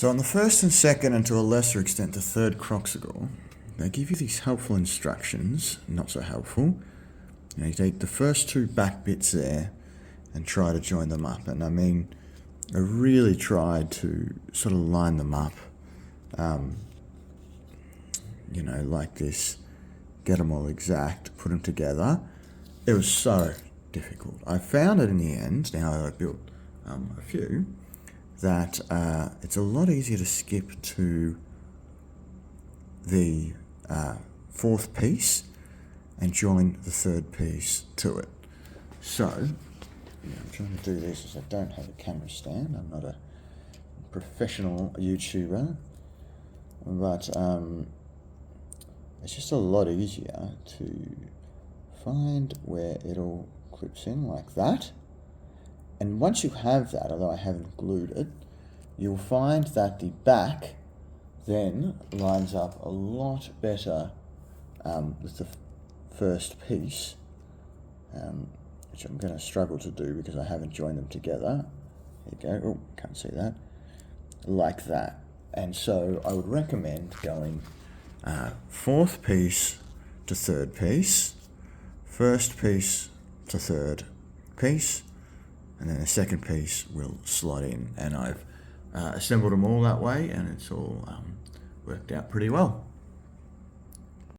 So on the first and second, and to a lesser extent the third Kroxigor, they give you these helpful instructions, not so helpful. You take the first two back bits there and try to join them up. And I mean, I really tried to sort of line them up, like this, get them all exact, put them together. It was so difficult. I found it in the end, now that I've built a few, that it's a lot easier to skip to the fourth piece and join the third piece to it. So, I'm trying to do this as I don't have a camera stand. I'm not a professional YouTuber, but it's just a lot easier to find where it all clips in like that. And once you have that, although I haven't glued it, you'll find that the back then lines up a lot better with the first piece, which I'm going to struggle to do because I haven't joined them together. There you go. Oh, can't see that. Like that. And so I would recommend going fourth piece to third piece, first piece to third piece, and then the second piece will slot in. And I've assembled them all that way, and it's all worked out pretty well.